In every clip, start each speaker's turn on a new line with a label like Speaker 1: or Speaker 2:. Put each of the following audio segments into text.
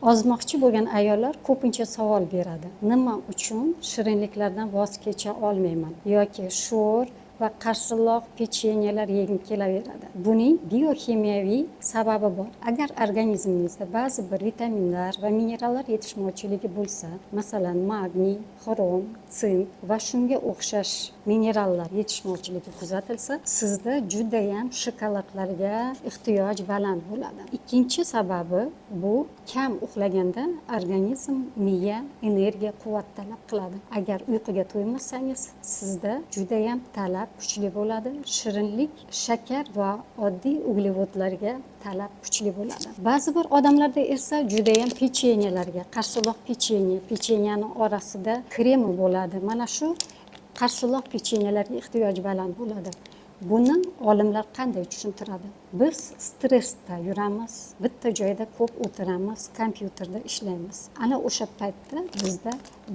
Speaker 1: Ozmoqchi bo'lgan ayollar ko'pincha savol beradi. Nima uchun shirinliklardan voz kecha olmayman yoki sho'r va qarshiloq pechenyelar yegim kelaveradi? Buning biokimyoviy sababi bor. Agar organizmingizda ba'zi bir vitaminlar va minerallar yetishmovchiligi bo'lsa, masalan, magniy, xrom, sink va shunga o'xshash minerallar yetishmovchiligi kuzatilsa, sizda judayam shokoladlarga ehtiyoj baland bo'ladi. Ikkinchi sababi bu kam uxlaganda organizm, miya energiya, quvvat talab qiladi. Agar uyquga to'ymasangiz, sizda judayam talab kuchli bo'ladi. Shirinlik, shakar va oddiy uglevodlarga talab kuchli bo'ladi. Ba'zi bir odamlarda esa judayam pechenyelarga, qarshiloq pechenyening orasida kremi bo'ladi. Mana shu qarshiloq pechenyelarga ehtiyoj baland bo'ladi. Buni olimlar qanday tushuntiradi? Biz stressda yuramiz, bitta joyda ko'p o'tiramiz, kompyuterda ishlaymiz. Ana o'sha paytda bizda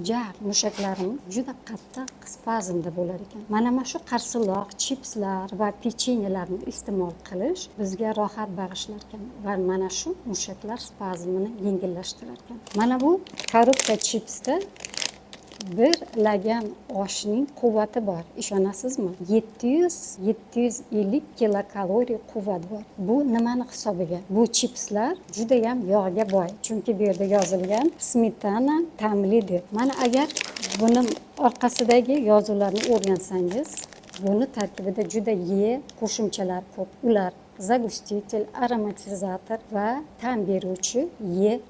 Speaker 1: jag mushaklarimiz juda qattiq spazmda bo'lar ekan. Mana shu qarshiloq, chipslar va pechenyelarni iste'mol qilish bizga rohat bag'ishlar ekan va mana shu mushaklar spazmini yengillashtirar ekan. Mana bu korobka chipsda bir lagan oshning quvvati bor. Ishonasizmi? 750 kilokaloriya quvvat bor. Bu nimani hisobiga? Bu chipslar juda ham yog'ga boy. Chunki bu yerda yozilgan smetana ta'mli deb. Mana agar buni orqasidagi yozuvlarni o'rgansangiz, buni tarkibida juda qo'shimchalar ko'p. Ular zagustitel, aromatizator va ta'm beruvchi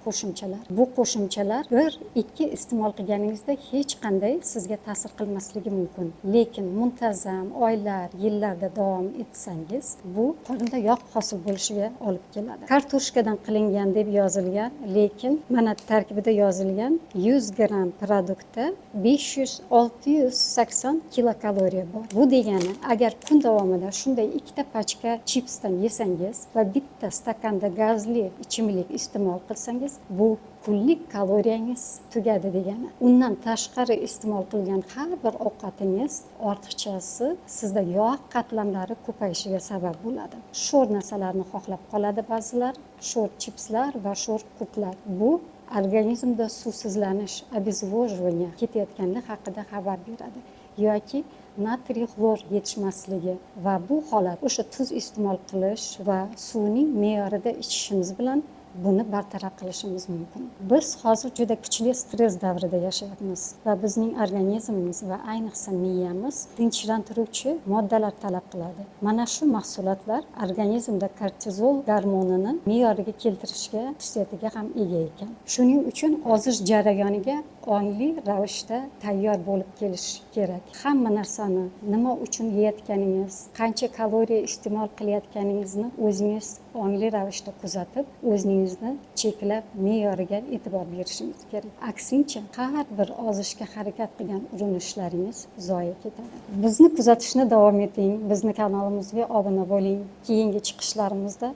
Speaker 1: qo'shimchalar. Bu qo'shimchalar 1-2 iste'mol qilganingizda hech qanday sizga ta'sir qilmasligi mumkin. Lekin muntazam oylar, yillarda davom etsangiz, bu qorinda yog' hosil bo'lishiga olib keladi. Kartoshkadan qilingan deb yozilgan, lekin mana tarkibida yozilgan 100 gram produktda 500-680 kilokaloriya bor. Bu degani, agar kun davomida shunday ikkita pachka chipsdan yesangiz va bitta stakanda gazli ichimlik iste'mol qilsangiz, bu kunlik kaloriyangiz tugadi degani. Undan tashqari iste'mol qilgan har bir ovqatingiz ortiqchasi sizda yog' qatlamlari ko'payishiga sabab bo'ladi. Sho'r narsalarni xohlab qoladi ba'zilar, sho'r chipslar va sho'r qutlar. Bu organizmda suvsizlanish, обезвоживание ketayotganligi haqida xabar beradi yoki natriy xlor yetishmasligi va bu holat o'sha tuz iste'mol qilish va suvning me'yorida ichishimiz bilan buni bartaraf qilishimiz mumkin. Biz hozir juda kuchli stress davrida yashayapmiz va bizning organizmimiz va ayniqsa miyamiz tinchlantiruvchi moddalar talab qiladi. Mana shu mahsulotlar organizmda kortizol gormonini me'yoriga keltirishga xususiyatiga ham ega ekan. Shuning uchun ozish jarayoniga ongli ravishda tayyor bo'lib kelish kerak. Hamma narsani nima uchun yeyotganingiz, qancha kaloriya iste'mol qilayotganingizni o'zingiz ongli ravishda kuzatib, o'zingizni cheklab me'yoriga e'tibor berishingiz kerak. Aksincha, har bir ozishga harakat qilgan urinishlaringiz zoye ketadi. Bizni kuzatishni davom eting, bizni kanalimizga obuna bo'ling. Keyingi chiqishlarimizda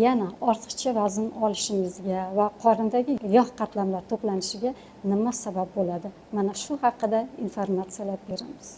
Speaker 1: yana ortiqcha vazn olishingizga va qorindagi yog' qatlamlar to'planishiga nima sabab bo'ladi? Mana shu haqida informatsiyalar beramiz.